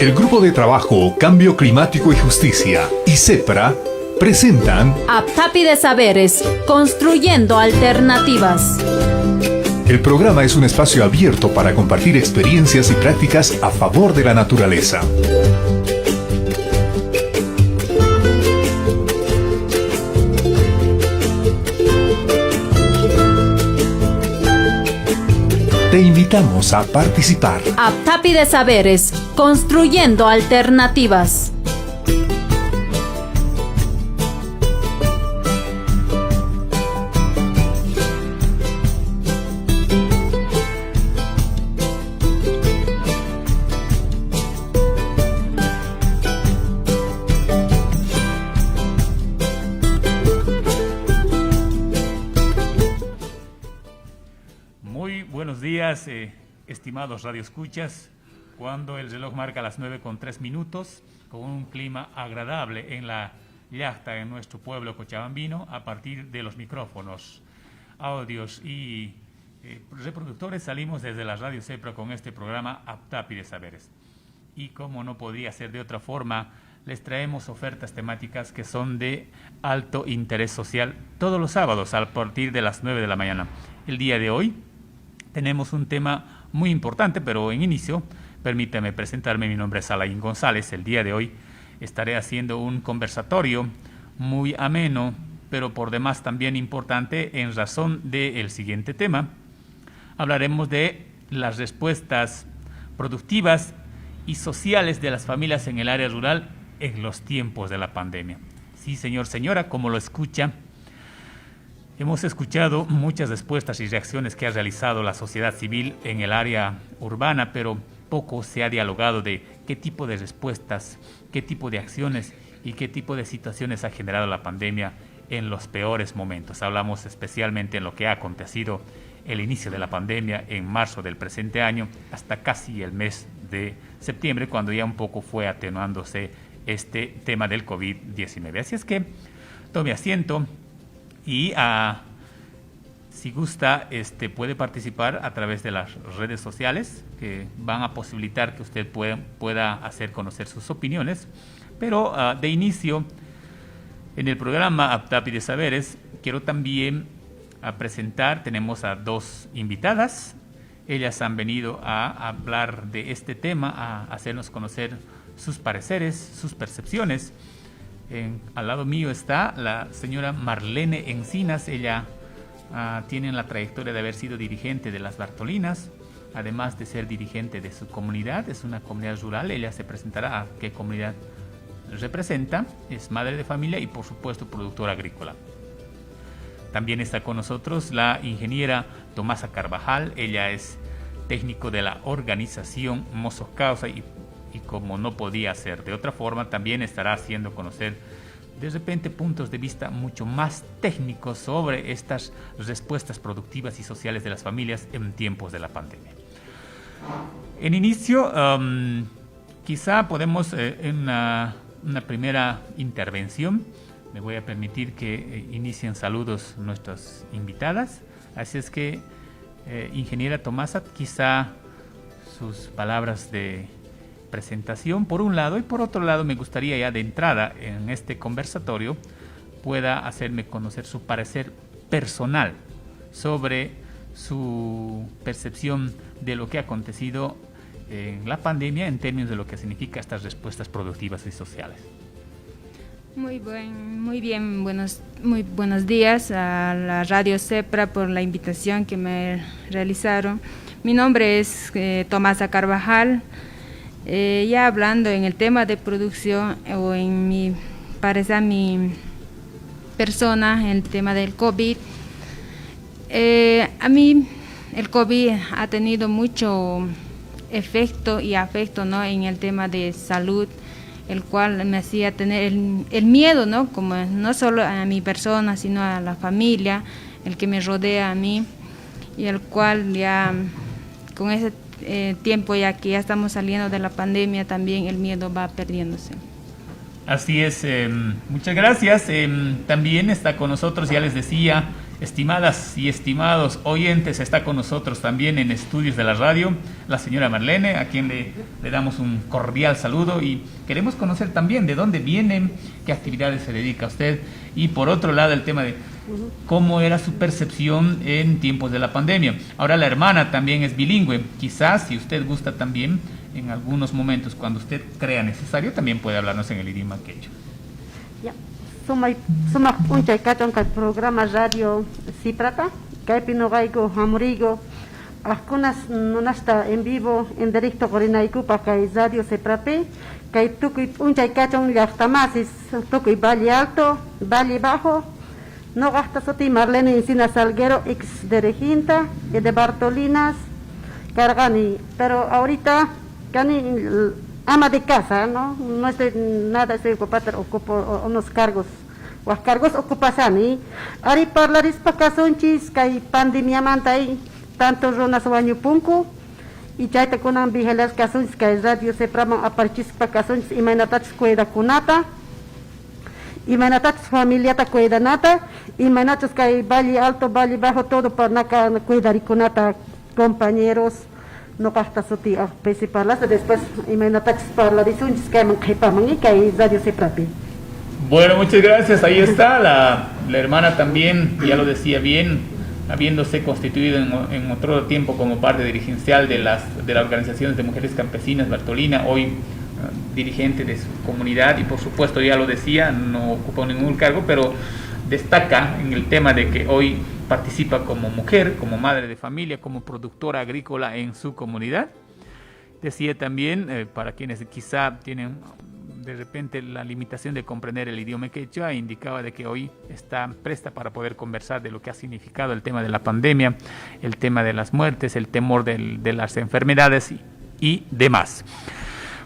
El Grupo de Trabajo Cambio Climático y Justicia y CEPRA presentan Aptapi de Saberes, construyendo alternativas. El programa es un espacio abierto para compartir experiencias y prácticas a favor de la naturaleza. Te invitamos a participar. Aptapi de Saberes, construyendo alternativas. Buenos días, estimados radioescuchas. Cuando el reloj marca las 9:03, con un clima agradable en la llacta en nuestro pueblo cochabambino, a partir de los micrófonos, audios y reproductores, salimos desde la Radio CEPRA con este programa Aptapi de Saberes. Y como no podía ser de otra forma, les traemos ofertas temáticas que son de alto interés social todos los sábados a partir de las 9 de la mañana. El día de hoy tenemos un tema muy importante, pero en inicio, permítame presentarme. Mi nombre es Alain González. El día de hoy estaré haciendo un conversatorio muy ameno, pero por demás también importante en razón del siguiente tema. Hablaremos de las respuestas productivas y sociales de las familias en el área rural en los tiempos de la pandemia. Sí, señor, señora, como lo escucha, hemos escuchado muchas respuestas y reacciones que ha realizado la sociedad civil en el área urbana, pero poco se ha dialogado de qué tipo de respuestas, qué tipo de acciones y qué tipo de situaciones ha generado la pandemia en los peores momentos. Hablamos especialmente en lo que ha acontecido el inicio de la pandemia en marzo del presente año hasta casi el mes de septiembre, cuando ya un poco fue atenuándose este tema del COVID-19. Así es que tome asiento. Y si gusta, puede participar a través de las redes sociales, que van a posibilitar que usted pueda hacer conocer sus opiniones. Pero de inicio, en el programa Aptapi de Saberes, quiero también presentar, tenemos a dos invitadas. Ellas han venido a hablar de este tema, a hacernos conocer sus pareceres, sus percepciones. Al lado mío está la señora Marlene Encinas. Ella tiene la trayectoria de haber sido dirigente de las Bartolinas, además de ser dirigente de su comunidad. Es una comunidad rural. Ella se presentará a qué comunidad representa. Es madre de familia y, por supuesto, productora agrícola. También está con nosotros la ingeniera Tomasa Carvajal. Ella es técnico de la organización Mozos Causa y como no podía ser de otra forma, también estará haciendo conocer de repente puntos de vista mucho más técnicos sobre estas respuestas productivas y sociales de las familias en tiempos de la pandemia. En inicio, quizá podemos, en una primera intervención, me voy a permitir que inicien saludos nuestras invitadas. Así es que, ingeniera Tomasa, quizá sus palabras de presentación por un lado, y por otro lado me gustaría ya de entrada en este conversatorio pueda hacerme conocer su parecer personal sobre su percepción de lo que ha acontecido en la pandemia en términos de lo que significa estas respuestas productivas y sociales. Muy bien, muy buenos días a la Radio CEPRA por la invitación que me realizaron. Mi nombre es Tomasa Carvajal. Ya hablando en el tema de producción o en mi persona, el tema del COVID, a mí el COVID ha tenido mucho efecto y afecto, ¿no?, en el tema de salud, el cual me hacía tener el miedo, ¿no?, como no solo a mi persona, sino a la familia, el que me rodea a mí, y el cual ya con ese tiempo, ya que ya estamos saliendo de la pandemia, también el miedo va perdiéndose. Así es, muchas gracias. También está con nosotros, ya les decía, Estimadas y estimados oyentes, está con nosotros también en estudios de la radio la señora Marlene, a quien le damos un cordial saludo y queremos conocer también de dónde viene, qué actividades se dedica a usted y por otro lado el tema de cómo era su percepción en tiempos de la pandemia. Ahora la hermana también es bilingüe, quizás si usted gusta también en algunos momentos cuando usted crea necesario también puede hablarnos en el idioma quechua. Ya. Sumak unchay kachon kay programa radio Siprata, kay pinogaigo hamurigo, algunas nonasta en vivo en directo corinaicupa kay radio Siprape, kay tukuy unchay kachon llaqtamasis, tukuy Valle Alto, Valle Bajo, no gasta soti Marlene Encina Salguero, ex de Reginta y de Bartolinas, Cargani, pero ahorita Cani ama de casa, no es de nada, estoy ocupada, ocupo unos cargos ocupasani. Ari parlaris pakasunchis, kay pandemia mantay, tanto ronas wañu punku, y chaita kunan vigilas kasunchis, kay radio se praman aparchis pakasunchis, y mainatachis cuida kunata, y mainatachis familiata cuida nata, y mainatachis kay Valle Alto, Valle Bajo, todo por naka cuidar y kunata, compañeros. No basta suti a principales después y me natax para la disunchis que man y que radio se prapi. Bueno, muchas gracias. Ahí está la hermana también, ya lo decía bien, habiéndose constituido en otro tiempo como parte dirigencial de las organizaciones de mujeres campesinas Bartolina, hoy dirigente de su comunidad y por supuesto ya lo decía, no ocupa ningún cargo, pero destaca en el tema de que hoy participa como mujer, como madre de familia, como productora agrícola en su comunidad. Decía también, para quienes quizá tienen de repente la limitación de comprender el idioma quechua, indicaba de que hoy está presta para poder conversar de lo que ha significado el tema de la pandemia, el tema de las muertes, el temor de las enfermedades y demás.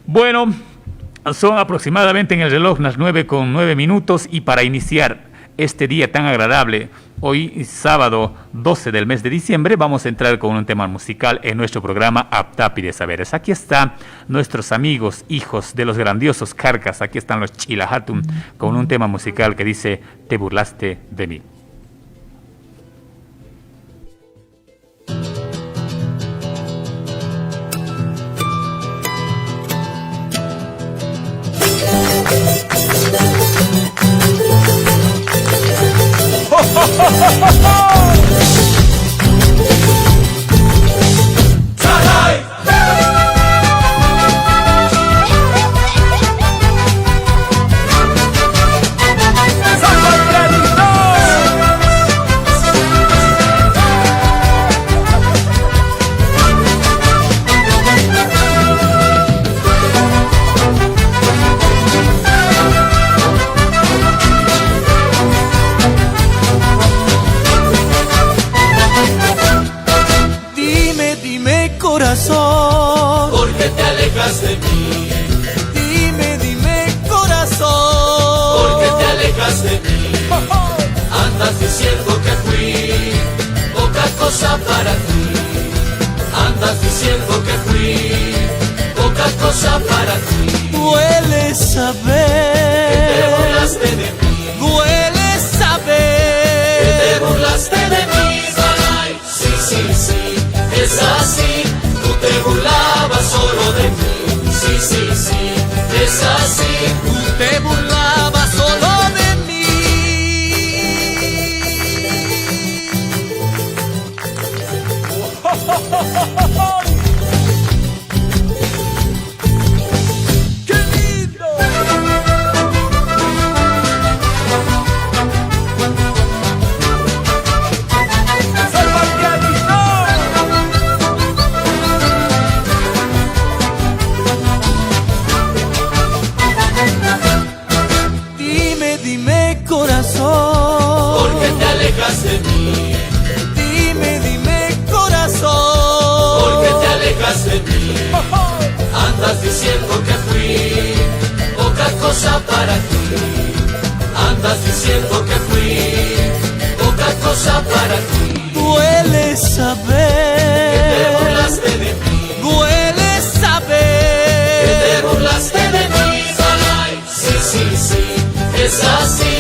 Bueno, son aproximadamente en el reloj las 9:09 y para iniciar este día tan agradable, hoy sábado 12 del mes de diciembre, vamos a entrar con un tema musical en nuestro programa Aptapi de Saberes. Aquí están nuestros amigos, hijos de los grandiosos Carcas, aquí están los Chilahatun, con un tema musical que dice Te burlaste de mí. ¿Por qué te alejas de mí? Dime corazón, ¿por qué te alejas de mí? Andas diciendo que fui poca cosa para ti. Andas diciendo que fui poca cosa para ti. Duele saber que te burlaste de mí. Duele saber que te burlaste de mí. Ay, sí, es así. Te burlabas solo de mí, sí, es así. Tú te burlabas solo de mí. ¡Qué lindo! Dime corazón, ¿por qué te alejas de mí? Dime corazón, ¿por qué te alejas de mí? Andas diciendo que fui poca cosa para ti. Andas diciendo que fui poca cosa para ti. Duele saber que te burlaste de mí. Duele saber que te burlaste de mí. Ay, sí, es así.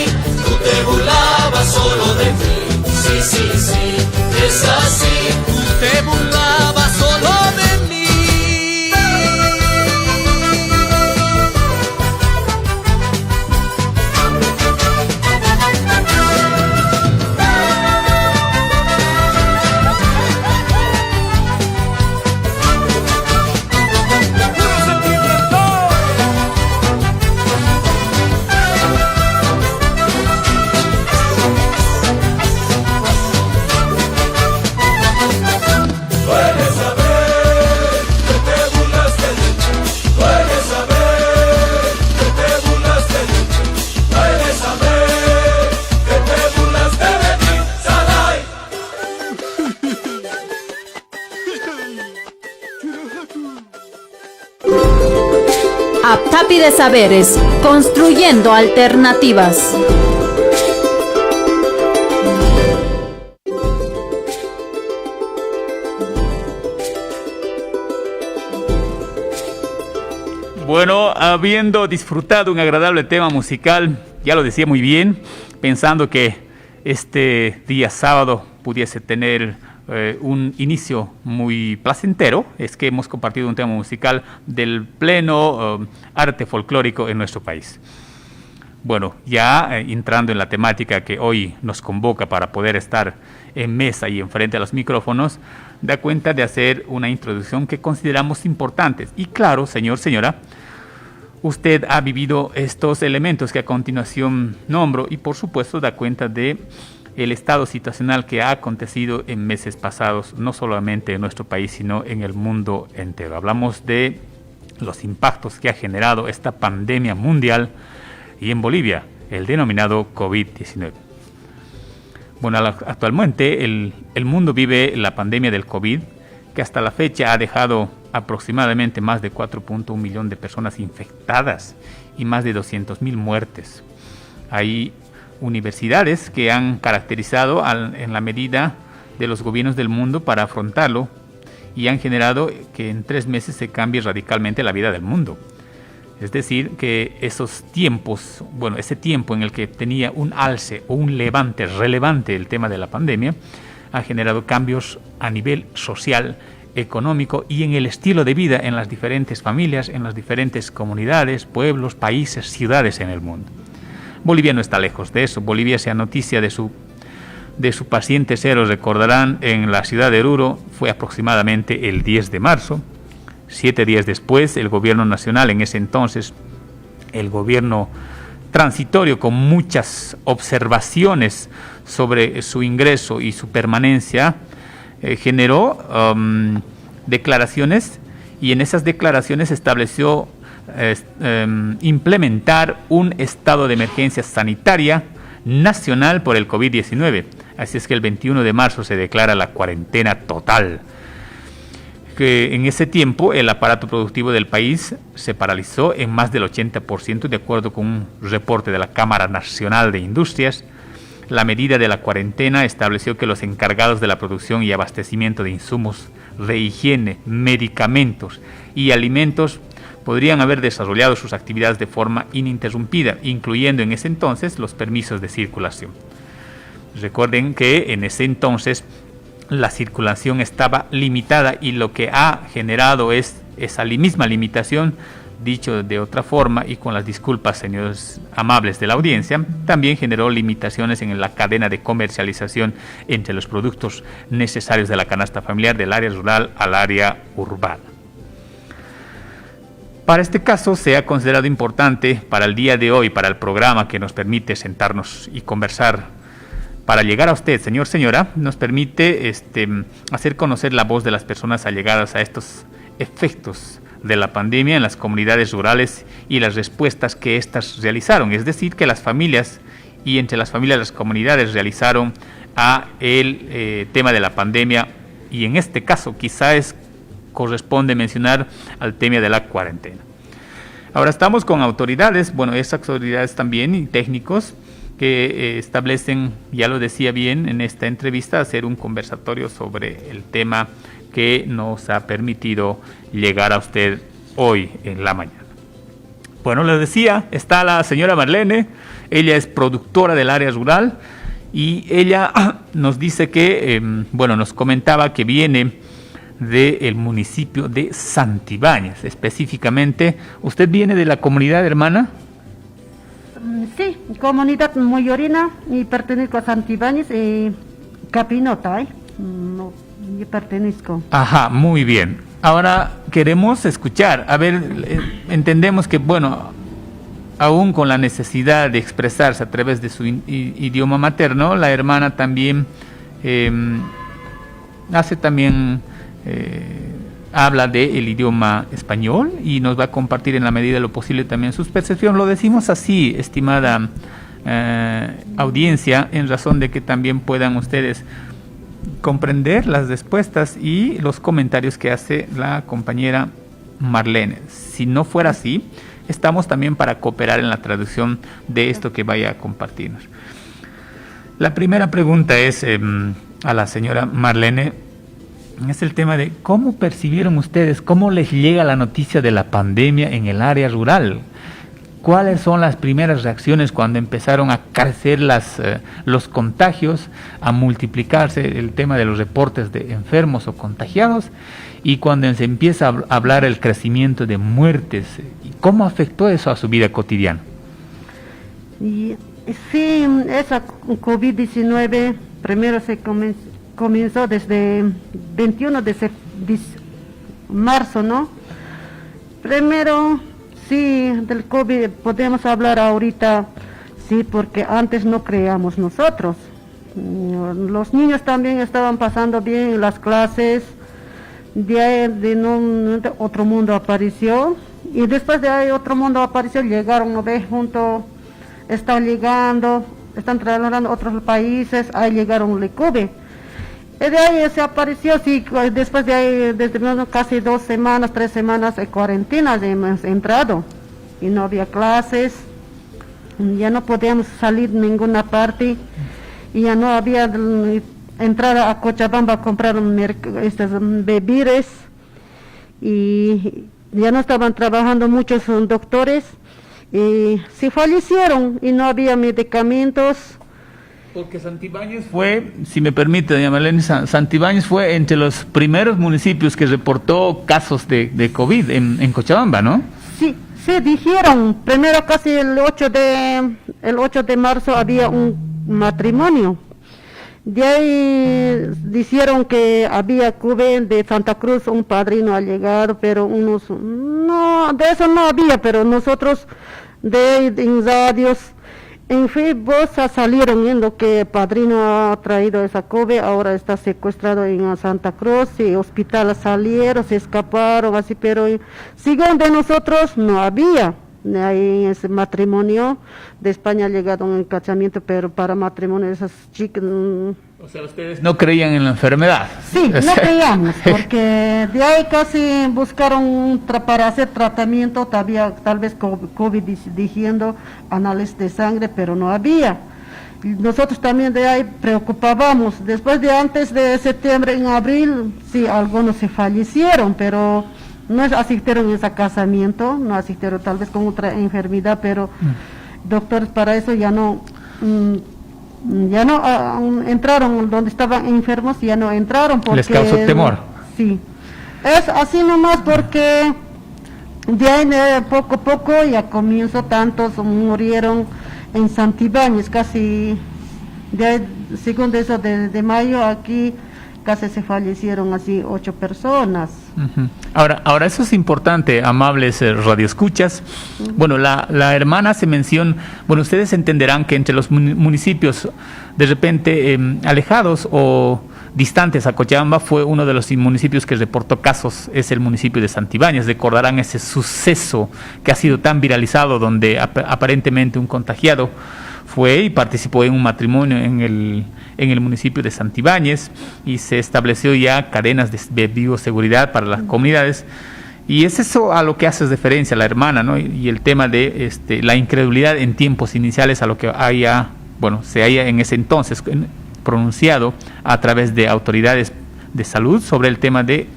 Tú te burlabas solo de mí. Sí, Rápide Saberes, construyendo alternativas. Bueno, habiendo disfrutado un agradable tema musical, ya lo decía muy bien, pensando que este día sábado pudiese tener un inicio muy placentero, es que hemos compartido un tema musical del pleno arte folclórico en nuestro país. Bueno, ya entrando en la temática que hoy nos convoca para poder estar en mesa y enfrente a los micrófonos, da cuenta de hacer una introducción que consideramos importantes. Y claro, señor, señora, usted ha vivido estos elementos que a continuación nombro y por supuesto da cuenta de el estado situacional que ha acontecido en meses pasados, no solamente en nuestro país, sino en el mundo entero. Hablamos de los impactos que ha generado esta pandemia mundial y en Bolivia, el denominado COVID-19. Bueno, actualmente el mundo vive la pandemia del COVID, que hasta la fecha ha dejado aproximadamente más de 4.1 millones de personas infectadas y más de 200,000 muertes. Hay universidades que han caracterizado en la medida de los gobiernos del mundo para afrontarlo y han generado que en 3 meses se cambie radicalmente la vida del mundo. Es decir, que esos tiempos, bueno, ese tiempo en el que tenía un alce o un levante relevante el tema de la pandemia, ha generado cambios a nivel social, económico y en el estilo de vida en las diferentes familias, en las diferentes comunidades, pueblos, países, ciudades en el mundo. Bolivia no está lejos de eso. Bolivia sea noticia de su paciente cero, recordarán, en la ciudad de Oruro fue aproximadamente el 10 de marzo. 7 días después, el gobierno nacional, en ese entonces, el gobierno transitorio con muchas observaciones sobre su ingreso y su permanencia, generó declaraciones y en esas declaraciones estableció implementar un estado de emergencia sanitaria nacional por el COVID-19. Así es que el 21 de marzo se declara la cuarentena total. Que en ese tiempo el aparato productivo del país se paralizó en más del 80%, de acuerdo con un reporte de la Cámara Nacional de Industrias. La medida de la cuarentena estableció que los encargados de la producción y abastecimiento de insumos de higiene, medicamentos y alimentos podrían haber desarrollado sus actividades de forma ininterrumpida, incluyendo en ese entonces los permisos de circulación. Recuerden que en ese entonces la circulación estaba limitada y lo que ha generado es esa misma limitación, dicho de otra forma y con las disculpas, señores amables de la audiencia, también generó limitaciones en la cadena de comercialización entre los productos necesarios de la canasta familiar del área rural al área urbana. Para este caso se ha considerado importante para el día de hoy, para el programa que nos permite sentarnos y conversar, para llegar a usted, señor, señora, nos permite hacer conocer la voz de las personas allegadas a estos efectos de la pandemia en las comunidades rurales y las respuestas que éstas realizaron. Es decir, que las familias y entre las familias las comunidades realizaron a el tema de la pandemia y en este caso quizás corresponde mencionar al tema de la cuarentena. Ahora estamos con autoridades, bueno, esas autoridades también y técnicos que establecen, ya lo decía bien en esta entrevista, hacer un conversatorio sobre el tema que nos ha permitido llegar a usted hoy en la mañana. Bueno, les decía, está la señora Marlene, ella es productora del área rural y ella nos dice que, nos comentaba que viene del municipio de Santibáñez, específicamente. ¿Usted viene de la comunidad, hermana? Sí, comunidad Moyorina y pertenezco a Santibáñez y Capinota, no, yo pertenezco. Ajá, muy bien. Ahora queremos escuchar, a ver, entendemos que, aún con la necesidad de expresarse a través de su idioma materno, la hermana también habla del idioma español y nos va a compartir en la medida de lo posible también sus percepciones. Lo decimos así, estimada audiencia, en razón de que también puedan ustedes comprender las respuestas y los comentarios que hace la compañera Marlene. Si no fuera así, estamos también para cooperar en la traducción de esto que vaya a compartirnos. La primera pregunta es a la señora Marlene, es el tema de cómo percibieron ustedes, cómo les llega la noticia de la pandemia en el área rural. ¿Cuáles son las primeras reacciones cuando empezaron a crecer los contagios, a multiplicarse el tema de los reportes de enfermos o contagiados, y cuando se empieza a hablar el crecimiento de muertes? ¿Cómo afectó eso a su vida cotidiana? Y, sí, esa COVID-19 primero se comenzó desde 21 de marzo, ¿no? Primero, sí, del COVID podemos hablar ahorita, sí, porque antes no creíamos nosotros. Los niños también estaban pasando bien en las clases, de ahí otro mundo apareció, y después de ahí otro mundo apareció, llegaron, ¿no ves? Están trasladando a otros países, ahí llegaron el COVID. Y de ahí se apareció, sí, después de ahí, desde casi 2 semanas, 3 semanas de cuarentena hemos entrado, y no había clases, ya no podíamos salir a ninguna parte, y ya no había entrada a Cochabamba a comprar bebidas, y ya no estaban trabajando muchos doctores, y se fallecieron, y no había medicamentos. Porque Santibáñez fue, si me permite, doña Marlene, Santibáñez fue entre los primeros municipios que reportó casos de COVID en Cochabamba, ¿no? Sí, dijeron, primero casi el 8 de marzo había un matrimonio. De ahí dijeron que había COVID de Santa Cruz, un padrino ha llegado, pero no, de eso no había, pero nosotros en radios, en Facebook salieron viendo que el padrino ha traído esa COVID, ahora está secuestrado en Santa Cruz, y hospital salieron, se escaparon, así, pero según de nosotros no había. Ahí en ese matrimonio de España ha llegado un casamiento, pero para matrimonio esas chicas... O sea, ustedes no creían en la enfermedad. Sí, no creíamos, porque de ahí casi buscaron para hacer tratamiento, tal vez COVID diciendo análisis de sangre, pero no había. Nosotros también de ahí preocupábamos. Después de antes de septiembre, en abril, sí, algunos se fallecieron, pero no asistieron a ese casamiento, no asistieron tal vez con otra enfermedad, pero doctores para eso ya no entraron donde estaban enfermos, ya no entraron porque les causó temor. Sí, es así nomás, porque de ahí poco a poco ya comienzo, tantos murieron en Santibáñez, casi de ahí, según eso de mayo aquí casi se fallecieron así 8 personas. Ahora eso es importante, amables radioescuchas. Bueno, la hermana se menciona, bueno, ustedes entenderán que entre los municipios de repente alejados o distantes a Cochabamba fue uno de los municipios que reportó casos, es el municipio de Santibáñez. Recordarán ese suceso que ha sido tan viralizado, donde aparentemente un contagiado fue y participó en un matrimonio en el municipio de Santibáñez, y se estableció ya cadenas de bioseguridad para las comunidades, y es eso a lo que hace referencia la hermana, ¿no? Y el tema de la incredulidad en tiempos iniciales a lo que se haya en ese entonces pronunciado a través de autoridades de salud sobre el tema de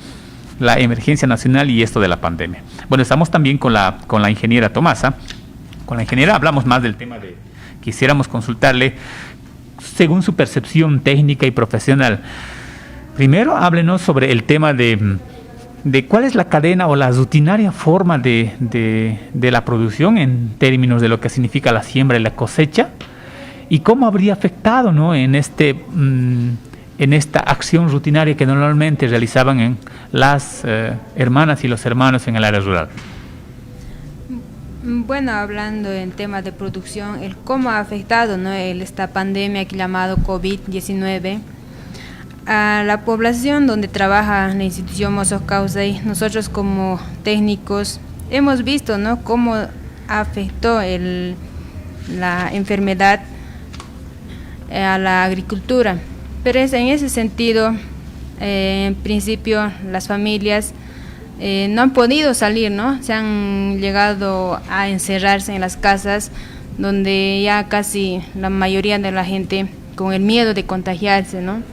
la emergencia nacional y esto de la pandemia. Bueno, estamos también con la ingeniera Tomasa. Con la ingeniera hablamos más del tema de... Quisiéramos consultarle, según su percepción técnica y profesional, primero háblenos sobre el tema de cuál es la cadena o la rutinaria forma de la producción en términos de lo que significa la siembra y la cosecha, y cómo habría afectado, ¿no?, en esta acción rutinaria que normalmente realizaban las hermanas y los hermanos en el área rural. Bueno, hablando en temas de producción, el cómo ha afectado, ¿no?, esta pandemia que llamado COVID-19 a la población donde trabaja la institución Mozos Causay. Nosotros como técnicos hemos visto, ¿no?, cómo afectó la enfermedad a la agricultura, pero en ese sentido, en principio las familias no han podido salir, ¿no? Se han llegado a encerrarse en las casas, donde ya casi la mayoría de la gente con el miedo de contagiarse, ¿no?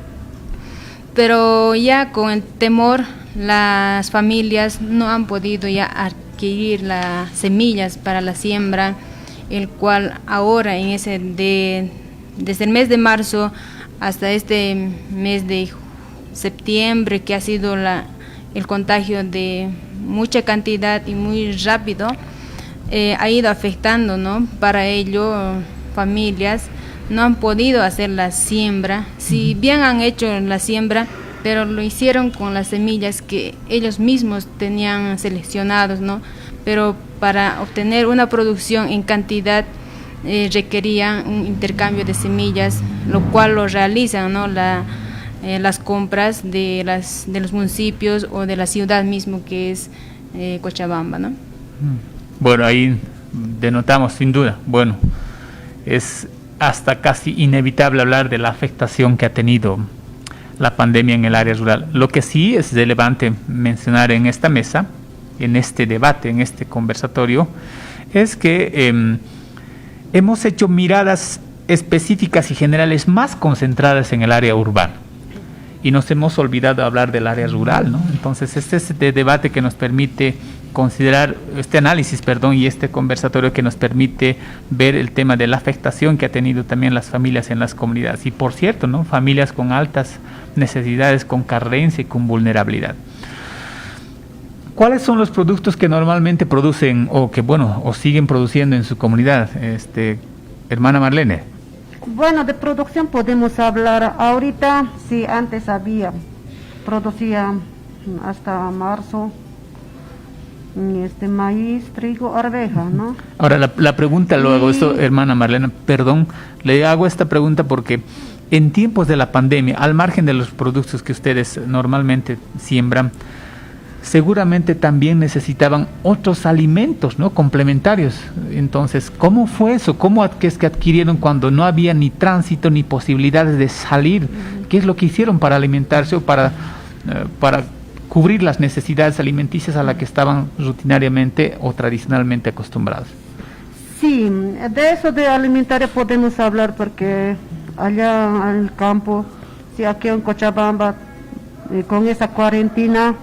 Pero ya con el temor, las familias no han podido ya adquirir las semillas para la siembra, el cual ahora desde el mes de marzo hasta este mes de septiembre, que ha sido el contagio de mucha cantidad y muy rápido, ha ido afectando, ¿no? Para ello, familias no han podido hacer la siembra, si bien han hecho la siembra, pero lo hicieron con las semillas que ellos mismos tenían seleccionados, ¿no? Pero para obtener una producción en cantidad requerían un intercambio de semillas, lo cual lo realizan, ¿no? Las compras de los municipios o de la ciudad mismo, que es Cochabamba, ¿no? Bueno, ahí denotamos sin duda, bueno, es hasta casi inevitable hablar de la afectación que ha tenido la pandemia en el área rural. Lo que sí es relevante mencionar en esta mesa, en este debate, en este conversatorio, es que hemos hecho miradas específicas y generales más concentradas en el área urbana y nos hemos olvidado de hablar del área rural, ¿no? Entonces este es el debate que nos permite considerar, este análisis, y este conversatorio que nos permite ver el tema de la afectación que ha tenido también las familias en las comunidades. Y por cierto, ¿no? Familias con altas necesidades, con carencia y con vulnerabilidad. ¿Cuáles son los productos que normalmente producen o siguen produciendo en su comunidad, hermana Marlene? Bueno, de producción podemos hablar ahorita, sí, antes producía hasta marzo, maíz, trigo, arveja, ¿no? Ahora la pregunta lo hago esto, hermana Marlene, perdón, le hago esta pregunta porque en tiempos de la pandemia, al margen de los productos que ustedes normalmente siembran, seguramente también necesitaban otros alimentos, ¿no? Complementarios. Entonces, ¿cómo fue eso? ¿Cómo es que adquirieron cuando no había ni tránsito ni posibilidades de salir? ¿Qué es lo que hicieron para alimentarse o para cubrir las necesidades alimenticias a las que estaban rutinariamente o tradicionalmente acostumbrados? Sí, de eso de alimentaria podemos hablar porque allá en el campo, sí, aquí en Cochabamba, con esa cuarentena,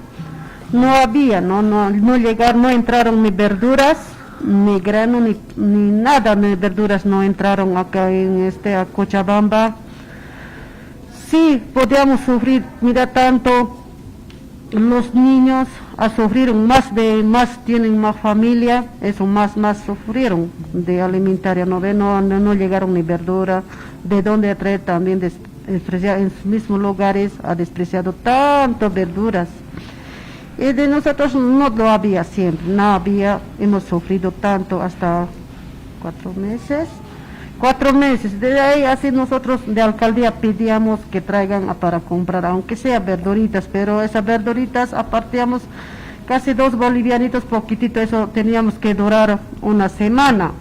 no había, no llegaron, no entraron ni verduras, ni grano, ni nada, ni verduras no entraron acá a Cochabamba. Sí, podíamos sufrir, mira, tanto los niños sufrieron tienen más familia, eso más sufrieron de alimentaria, no llegaron ni verdura, de dónde traer también en sus mismos lugares ha despreciado tanto verduras. Y de nosotros no lo había siempre, hemos sufrido tanto hasta 4 meses. 4 meses, desde ahí así nosotros de alcaldía pedíamos que traigan para comprar, aunque sea verduritas, pero esas verduritas apartíamos casi 2 bolivianitos, poquitito, eso teníamos que durar una semana.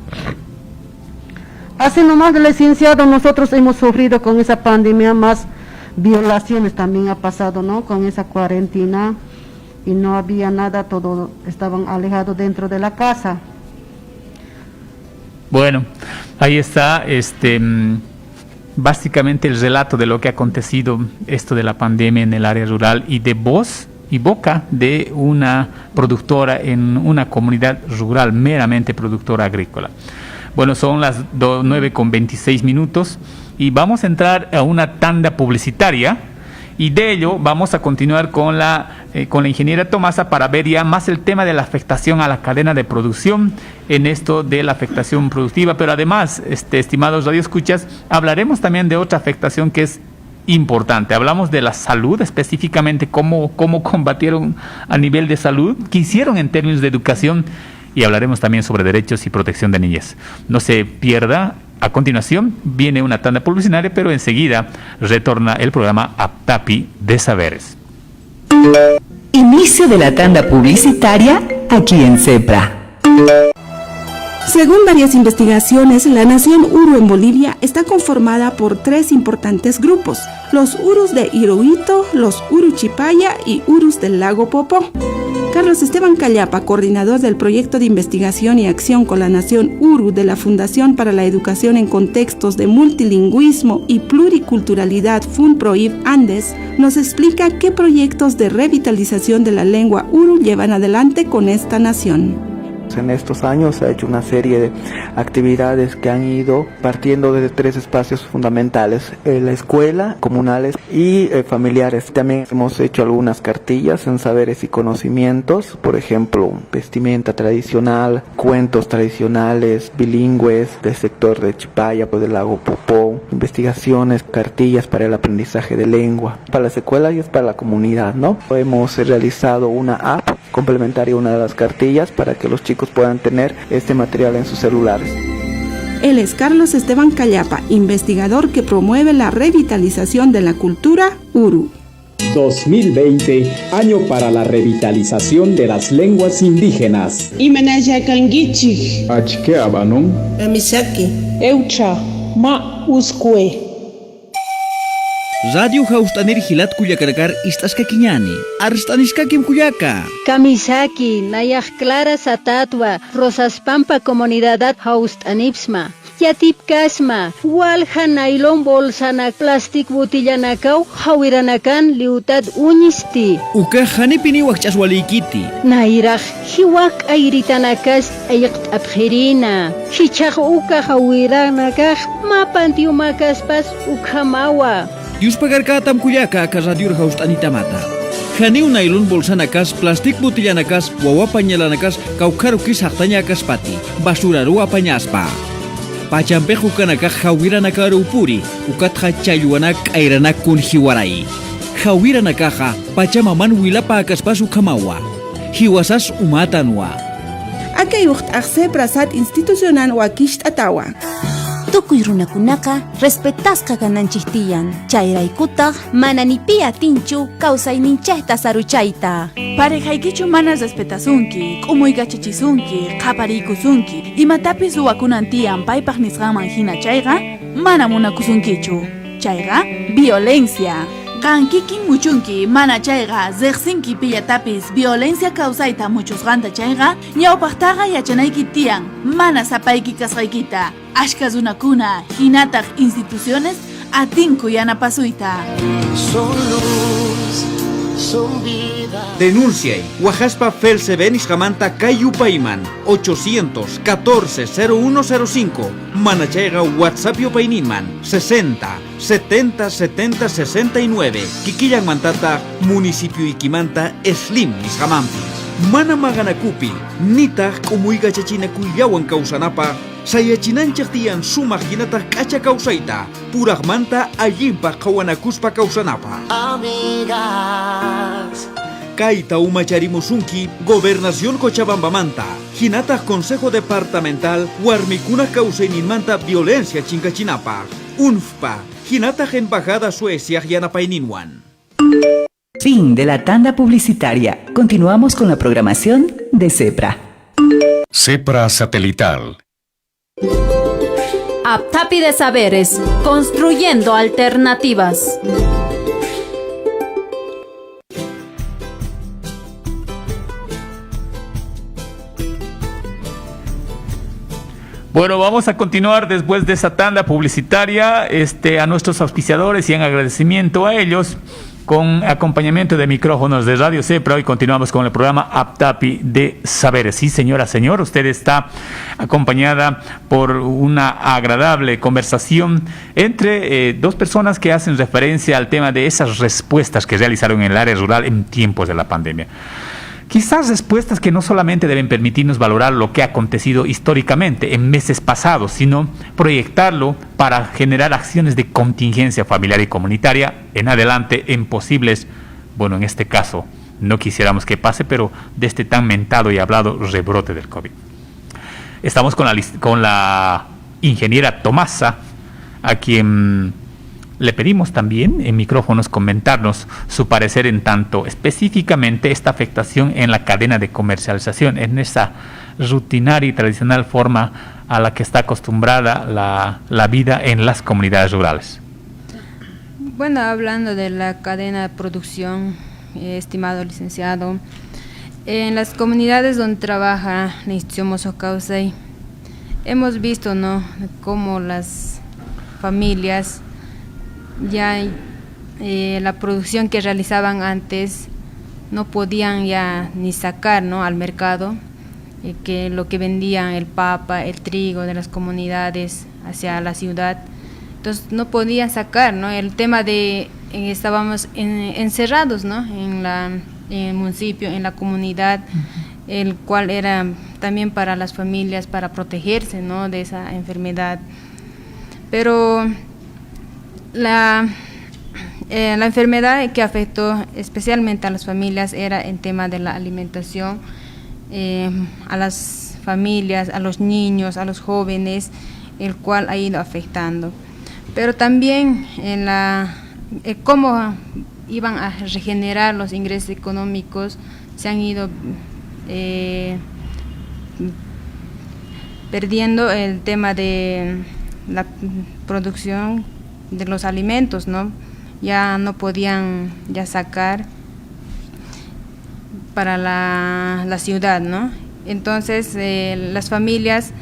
Así nomás, licenciado, nosotros hemos sufrido con esa pandemia, más violaciones también ha pasado, ¿no? Con esa cuarentena. Y no había nada, todos estaban alejados dentro de la casa. Bueno, ahí está básicamente el relato de lo que ha acontecido esto de la pandemia en el área rural y de voz y boca de una productora en una comunidad rural, meramente productora agrícola. Bueno, son las 9:26 y vamos a entrar a una tanda publicitaria. Y de ello vamos a continuar con la ingeniera Tomasa para ver ya más el tema de la afectación a la cadena de producción en esto de la afectación productiva. Pero además, estimados radioescuchas, hablaremos también de otra afectación que es importante. Hablamos de la salud, específicamente cómo combatieron a nivel de salud, qué hicieron en términos de educación, y hablaremos también sobre derechos y protección de niñez. No se pierda. A continuación viene una tanda publicitaria, pero enseguida retorna el programa Aptapi de Saberes. Inicio de la tanda publicitaria aquí en CEPRA. Según varias investigaciones, la nación Uru en Bolivia está conformada por 3 importantes grupos: los Urus de Iruito, los Uruchipaya y Urus del lago Popó. Carlos Carlos Esteban Callapa, coordinador del proyecto de investigación y acción con la nación Uru de la Fundación para la Educación en Contextos de Multilingüismo y Pluriculturalidad FUNPROIV Andes, nos explica qué proyectos de revitalización de la lengua Uru llevan adelante con esta nación. En estos años se ha hecho una serie de actividades que han ido partiendo de 3 espacios fundamentales: la escuela, comunales y familiares. También hemos hecho algunas cartillas en saberes y conocimientos, por ejemplo, vestimenta tradicional, cuentos tradicionales, bilingües del sector de Chipaya, del lago Popó, investigaciones, cartillas para el aprendizaje de lengua, para las escuelas y es para la comunidad, ¿no? Hemos realizado una app complementaria a una de las cartillas para que los chicos puedan tener este material en sus celulares. Él es Carlos Esteban Callapa, investigador que promueve la revitalización de la cultura Uru. 2020, año para la revitalización de las lenguas indígenas. Imanaya kangichi. Achke abanon. Amisaki. Eucha. Ma uskue. Radio Haustanir Hilat Kuyakarkar Istaska Kiñani, Arstaniskakim Kuyaka. Kamisaki, Nayaj Clara Satatwa, Rosas Pampa Comunidad Haustanipsma. Yatip Kasma, Walha Nailon Bolsana Plastic Botillanakau, Hawiranakan Liutad Unisti. Uka Hanipini Wachaswalikiti. Nairaj, Hiwak Airitanakas Ayakt Abherina. Hichach Uka Hawiranakaj, Mapantiumakaspas Ukamawa. Yuspagarkatam Kuyaka Kazadur Haustanitamata. Hani unailun bolsanakas, plastik botillanakas, wawapañalanakas, kaukarukis hartañakas pati, basuraru apañaspa. Pachampeju kanaka jawiranaka upuri, ukatja chayuanak airanak kun hiwarai. Jawiranakaja, pachamaman wilapa akaspas ukamawa. Hiwasas umatanwa. Akayucht akse prasat institucional wakisht atawa. Tukuy runakunaka respetasqa kananchiktiyan. Chayraykutaq mananipia tinchu kawsayninchayta saruchayta. Parejaykichu mana respetasunki, k'umuykachachisunki, qapariykusunki, imatapis ruwakunantiyan paypaq nisqanman hina chayqa mana munakusunkichu. Chayqa violencia. Qankikin muchunki mana chayqa riqsinki pillatapis violencia kawsayta muchusqanta chayqa ñawpaqtaqa yachanayki tiyan mana sapayki kasqaykita. Ashka runakuna hinataq instituciones atinku yanapasuyta. Son luz, son vida. Denunciay Wajaspa Felsebenis Jamanta Kayupayman 814-0105 Manachayga WhatsApp Yupayninman 60 70 70 69 Kikiyan Mantata Municipio Ikimanta Slim Nisjamampis Mana Maganakupi Nita Kumuiga Chachina Kuyawan Kausanapa Sayachinanchaktian Sumajinata Kacha Kausaita Puragmanta Ayimpa Kawanakuspa Kausanapa Amigas. Kaita Umacharimusunki, Gobernación Cochabamba-Manta, Hinata Consejo Departamental, Warmicuna Causeninmanta Violencia Chincachinapa, UNFPA, Hinata Embajada Suecia Yanapaininwan. Fin de la tanda publicitaria. Continuamos con la programación de CEPRA. CEPRA Satelital. Aptapi de Saberes, construyendo alternativas. Bueno, vamos a continuar después de esa tanda publicitaria a nuestros auspiciadores y en agradecimiento a ellos con acompañamiento de micrófonos de Radio CEPRA. Hoy continuamos con el programa Aptapi de Saberes. Sí, señora, señor, usted está acompañada por una agradable conversación entre dos personas que hacen referencia al tema de esas respuestas que realizaron en el área rural en tiempos de la pandemia. Quizás respuestas que no solamente deben permitirnos valorar lo que ha acontecido históricamente en meses pasados, sino proyectarlo para generar acciones de contingencia familiar y comunitaria en adelante en posibles, bueno, en este caso no quisiéramos que pase, pero de este tan mentado y hablado rebrote del COVID. Estamos con la ingeniera Tomasa, a quien le pedimos también en micrófonos comentarnos su parecer en tanto específicamente esta afectación en la cadena de comercialización, en esa rutinaria y tradicional forma a la que está acostumbrada la vida en las comunidades rurales. Bueno, hablando de la cadena de producción, estimado licenciado, En las comunidades donde trabaja la institución Mosocausay, hemos visto, ¿no?, cómo las familias ya la producción que realizaban antes no podían ya ni sacar, ¿no?, al mercado, que lo que vendían, el papa, el trigo de las comunidades hacia la ciudad, entonces no podían sacar, ¿no? El tema de estábamos encerrados, ¿no?, en el municipio, en la comunidad, el cual era también para las familias para protegerse, ¿no?, de esa enfermedad. Pero la enfermedad que afectó especialmente a las familias era el tema de la alimentación, a las familias, a los niños, a los jóvenes, el cual ha ido afectando. Pero también en cómo iban a regenerar los ingresos económicos, se han ido perdiendo el tema de la producción de los alimentos, ¿no? Ya no podían ya sacar para la ciudad, ¿no? Entonces las familias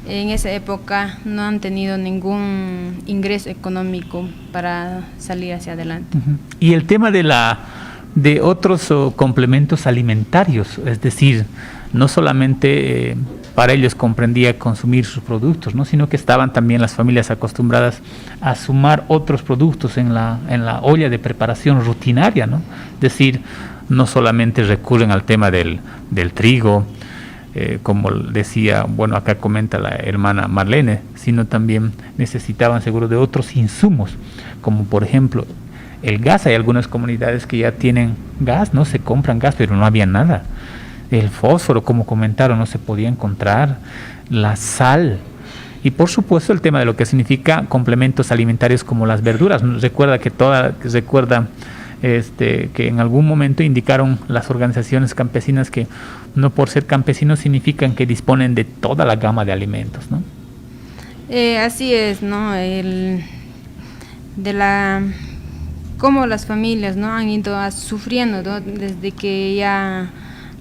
en esa época no han tenido ningún ingreso económico para salir hacia adelante. Y el tema de otros complementos alimentarios, es decir, no solamente para ellos comprendía consumir sus productos, ¿no?, sino que estaban también las familias acostumbradas a sumar otros productos en la olla de preparación rutinaria, ¿no? Es decir, no solamente recurren al tema del trigo, como decía, bueno, acá comenta la hermana Marlene, sino también necesitaban seguro de otros insumos, como por ejemplo el gas. Hay algunas comunidades que ya tienen gas, no se compran gas, pero no había nada. El fósforo, como comentaron, no se podía encontrar, la sal, y por supuesto el tema de lo que significa complementos alimentarios como las verduras. Recuerda que que en algún momento indicaron las organizaciones campesinas que no por ser campesinos significan que disponen de toda la gama de alimentos, ¿no? Así es, ¿no? Cómo las familias, ¿no?, han ido sufriendo, ¿no?, desde que ya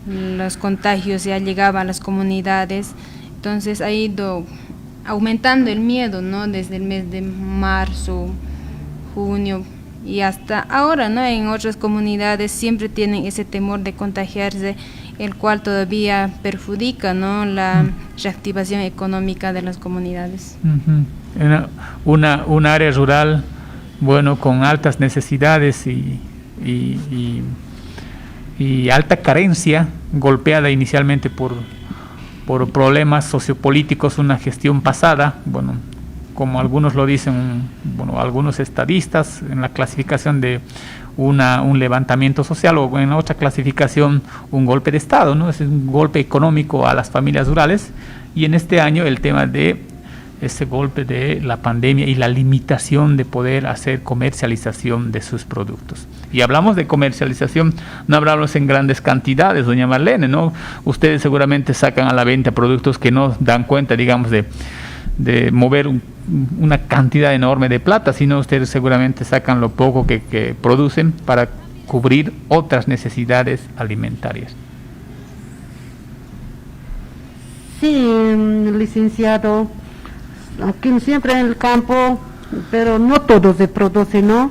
los contagios ya llegaban a las comunidades. Entonces ha ido aumentando el miedo, ¿no?, desde el mes de marzo, junio y hasta ahora, ¿no? En otras comunidades siempre tienen ese temor de contagiarse, el cual todavía perjudica, ¿no?, la reactivación económica de las comunidades. Una área rural, bueno, con altas necesidades y alta carencia, golpeada inicialmente por problemas sociopolíticos, una gestión pasada, bueno, como algunos lo dicen, bueno, algunos estadistas, en la clasificación de un levantamiento social, o en otra clasificación un golpe de Estado, ¿no? Es un golpe económico a las familias rurales, y en este año el tema de ese golpe de la pandemia y la limitación de poder hacer comercialización de sus productos. Y hablamos de comercialización, no hablamos en grandes cantidades, doña Marlene, ¿no? Ustedes seguramente sacan a la venta productos que no dan cuenta, digamos, de mover una cantidad enorme de plata, sino ustedes seguramente sacan lo poco que producen para cubrir otras necesidades alimentarias. Sí, licenciado, aquí siempre en el campo, pero no todo se produce, ¿no?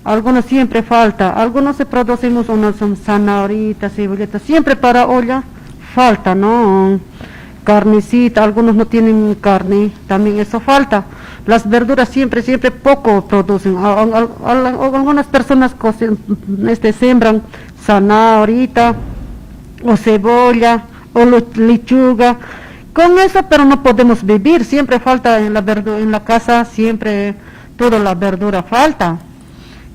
Algunos siempre falta, algunos se producen, unos son zanahoritas, cebolletas, siempre para olla falta, ¿no? Carnecita, algunos no tienen carne, también eso falta. Las verduras siempre poco producen. Algunas personas sembran zanahorita o cebolla o lechuga, con eso, pero no podemos vivir, siempre falta en la casa, siempre toda la verdura falta.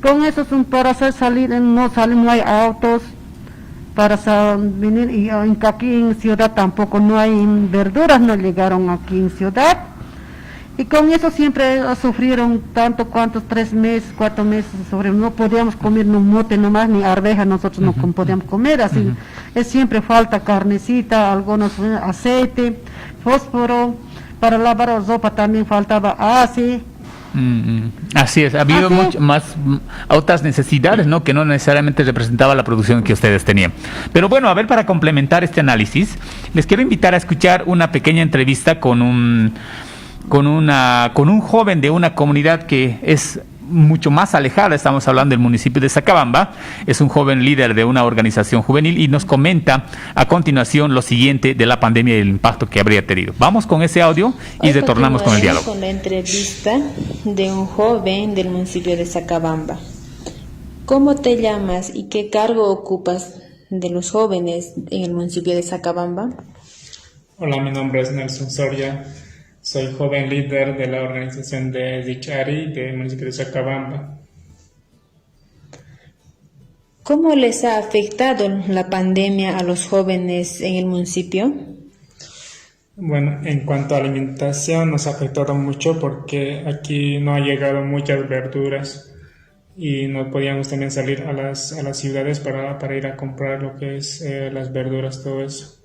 Con eso para hacer salir, no hay autos para venir, y aquí en ciudad tampoco no hay verduras, no llegaron aquí en ciudad, y con eso siempre sufrieron tanto, 3 meses, 4 meses, no podíamos comer no mote nomás, ni arveja, nosotros no podíamos comer, así, es siempre falta carnecita, algunos aceite, fósforo, para lavar la ropa también faltaba así, Así es, ha habido otras necesidades, ¿no? Que no necesariamente representaba la producción que ustedes tenían. Pero bueno, a ver, para complementar este análisis, les quiero invitar a escuchar una pequeña entrevista con un joven de una comunidad que es mucho más alejada. Estamos hablando del municipio de Sacabamba. Es un joven líder de una organización juvenil y nos comenta a continuación lo siguiente de la pandemia y el impacto que habría tenido. Vamos con ese audio y Hoy retornamos con el diálogo. Con la entrevista de un joven del municipio de Sacabamba. ¿Cómo te llamas y qué cargo ocupas de los jóvenes en el municipio de Sacabamba? Hola, mi nombre es Nelson Soria. Soy joven líder de la organización de Dichari del municipio de Sacabamba. ¿Cómo les ha afectado la pandemia a los jóvenes en el municipio? Bueno, en cuanto a alimentación nos ha afectado mucho porque aquí no ha llegado muchas verduras y no podíamos también salir a las ciudades para ir a comprar lo que es las verduras, todo eso.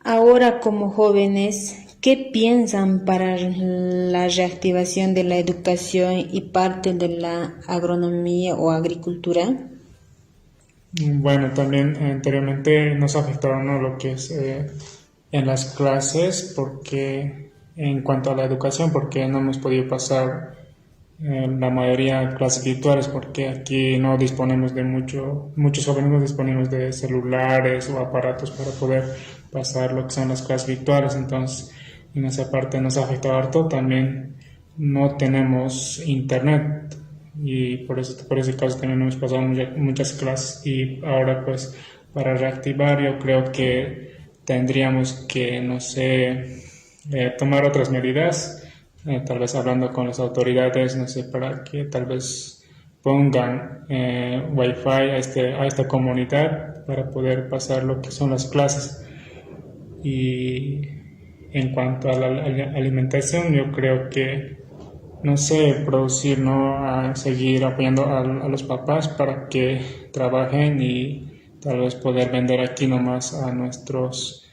Ahora, como jóvenes, ¿qué piensan para la reactivación de la educación y parte de la agronomía o agricultura? Bueno, también anteriormente nos ha afectado, ¿no?, lo que es en las clases, porque en cuanto a la educación, porque no hemos podido pasar la mayoría clases virtuales, porque aquí no disponemos de muchos jóvenes no disponemos de celulares o aparatos para poder pasar lo que son las clases virtuales. Entonces en esa parte nos ha afectado harto. También no tenemos internet y por ese caso también hemos pasado muchas clases, y ahora pues para reactivar yo creo que tendríamos que, no sé, tomar otras medidas, tal vez hablando con las autoridades, no sé, para que tal vez pongan wifi a esta comunidad para poder pasar lo que son las clases. Y en cuanto a la alimentación, yo creo que, no sé, producir, ¿no?, a seguir apoyando a los papás para que trabajen y tal vez poder vender aquí nomás a nuestros,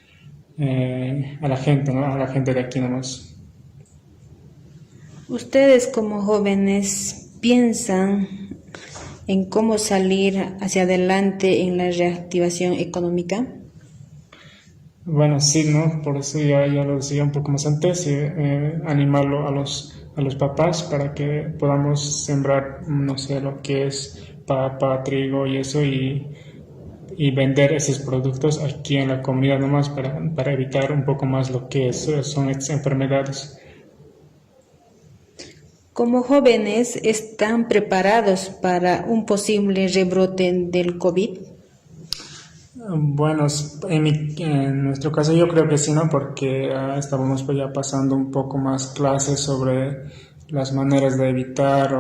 a la gente, ¿no?, a la gente de aquí nomás. ¿Ustedes como jóvenes piensan en cómo salir hacia adelante en la reactivación económica? Bueno, sí, ¿no? Por eso ya lo decía un poco más antes, animarlo a los papás para que podamos sembrar, no sé, lo que es papa, trigo y eso, y vender esos productos aquí en la comunidad nomás para evitar un poco más lo que son estas enfermedades. Como jóvenes, ¿están preparados para un posible rebrote del COVID? Bueno, en nuestro caso yo creo que sí, ¿no? Porque estábamos pues ya pasando un poco más clases sobre las maneras de evitar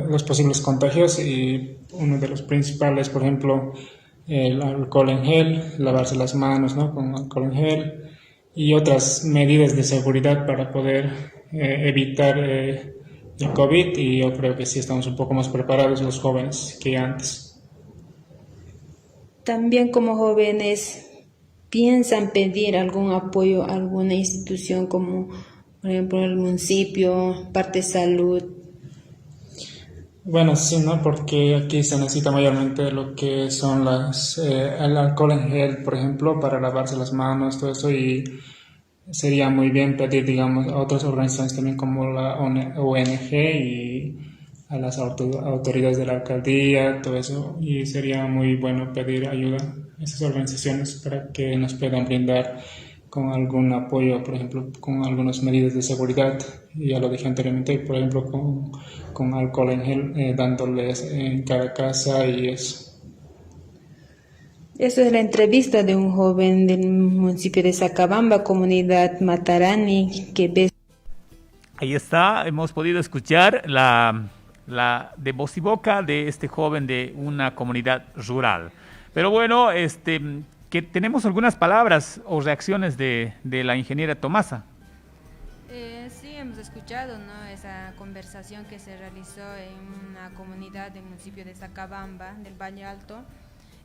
los posibles contagios, y uno de los principales, por ejemplo, el alcohol en gel, lavarse las manos, ¿no?, con alcohol en gel, y otras medidas de seguridad para poder evitar el COVID, y yo creo que sí estamos un poco más preparados los jóvenes que antes. También como jóvenes, ¿piensan pedir algún apoyo a alguna institución como, por ejemplo, el municipio, parte de salud? Bueno, sí, ¿no? Porque aquí se necesita mayormente lo que son el alcohol en gel, por ejemplo, para lavarse las manos, todo eso, y sería muy bien pedir, digamos, a otras organizaciones también como la ONG y a las autoridades de la alcaldía, todo eso, y sería muy bueno pedir ayuda a esas organizaciones para que nos puedan brindar con algún apoyo, por ejemplo, con algunas medidas de seguridad. Y ya lo dije anteriormente, por ejemplo, con alcohol en gel, dándoles en cada casa y eso. Esta es la entrevista de un joven del municipio de Sacabamba, comunidad Matarani, que ve. Ahí está, hemos podido escuchar la de voz y boca de este joven de una comunidad rural. Pero bueno, que tenemos algunas palabras o reacciones de la ingeniera Tomasa. Sí, hemos escuchado, ¿no?, esa conversación que se realizó en una comunidad del municipio de Sacabamba, del Valle Alto,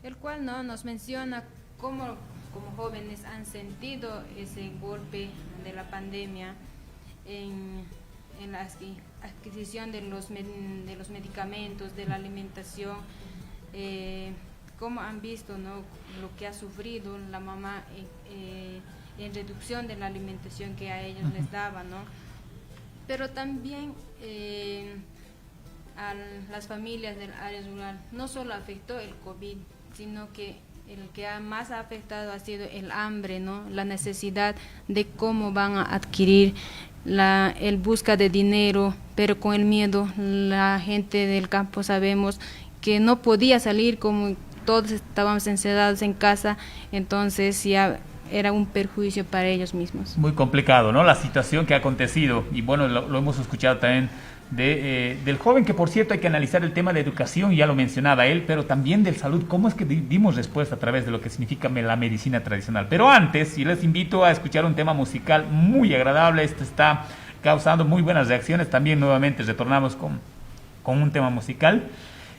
el cual, ¿no?, nos menciona cómo como jóvenes han sentido ese golpe de la pandemia, en la adquisición de los medicamentos, de la alimentación, como han visto, ¿no?, lo que ha sufrido la mamá en reducción de la alimentación que a ellos les daba, ¿no? Pero también a las familias del área rural no solo afectó el COVID, sino que el que más ha afectado ha sido el hambre, ¿no?, la necesidad de cómo van a adquirir el busca de dinero, pero con el miedo. La gente del campo sabemos que no podía salir, como todos estábamos encerrados en casa, entonces ya era un perjuicio para ellos mismos. Muy complicado, ¿no?, la situación que ha acontecido, y bueno, lo hemos escuchado también del joven, que por cierto hay que analizar el tema de educación, ya lo mencionaba él, pero también del salud, cómo es que dimos respuesta a través de lo que significa la medicina tradicional. Pero antes, y les invito a escuchar un tema musical muy agradable, este está causando muy buenas reacciones, también nuevamente retornamos con un tema musical,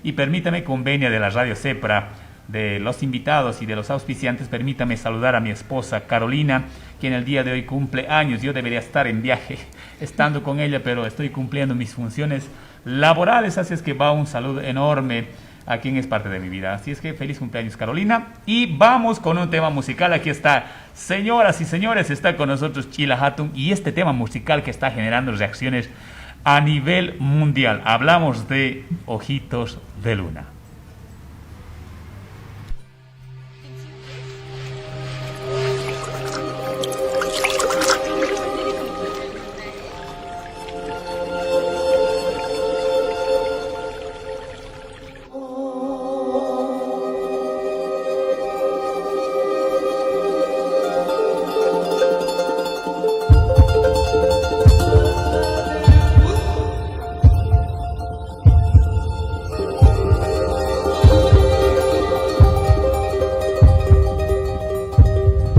y permítame, con venia de la Radio Cepra, de los invitados y de los auspiciantes, permítame saludar a mi esposa Carolina, quien el día de hoy cumple años. Yo debería estar en viaje estando con ella, pero estoy cumpliendo mis funciones laborales, así es que va un saludo enorme a quien es parte de mi vida. Así es que feliz cumpleaños, Carolina, y vamos con un tema musical. Aquí está, señoras y señores, está con nosotros Chila Hatun, y este tema musical que está generando reacciones a nivel mundial. Hablamos de Ojitos de Luna.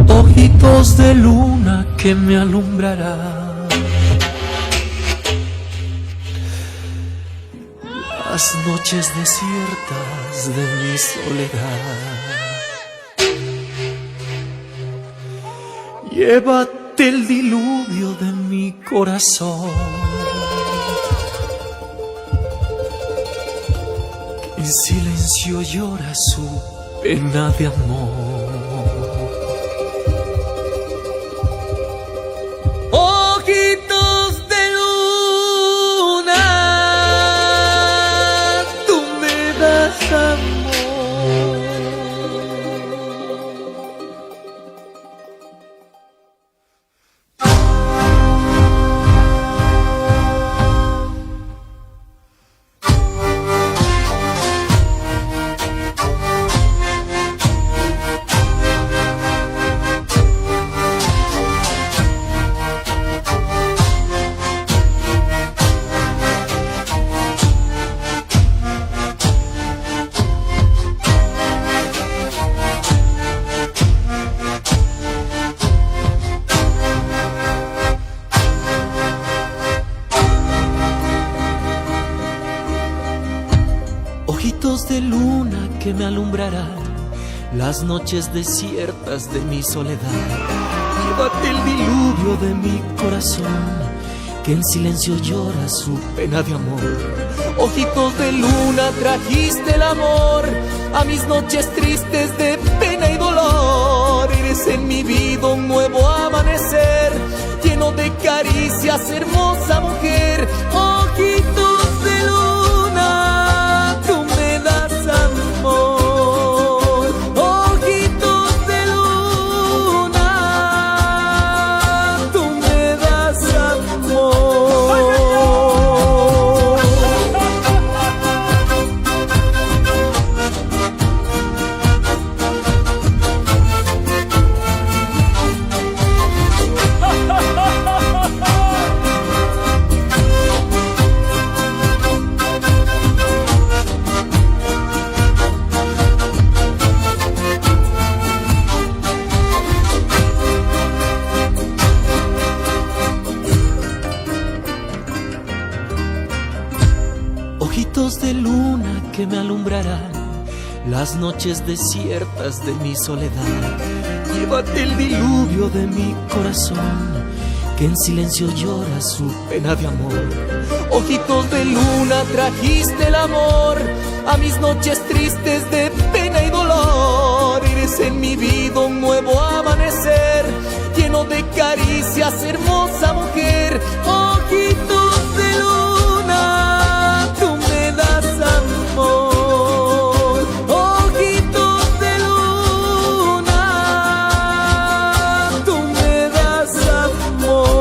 Ojitos de luna que me alumbrarán las noches desiertas de mi soledad. Llévate el diluvio de mi corazón, que en silencio llora su pena de amor. Ojitos de luna, tú me das amor. Ojitos de luna que me alumbrarán las noches desiertas de mi soledad. Llévate el diluvio de mi corazón, que en silencio llora su pena de amor. Ojitos de luna, trajiste el amor a mis noches tristes de pena y dolor. Eres en mi vida un nuevo amanecer, lleno de caricias, hermosa mujer. Ojitos de luna, tú me das amor. Ojitos de luna, tú me das amor. Ojitos de luna que me alumbrarán las noches desiertas de mi soledad. Llévate el diluvio de mi corazón, que en silencio llora su pena de amor. Ojitos de luna, trajiste el amor a mis noches tristes de pena y dolor. Eres en mi vida un nuevo amanecer, lleno de caricias, hermosa mujer. Ojitos de luna, tú me das amor. Ojitos de luna, tú me das amor.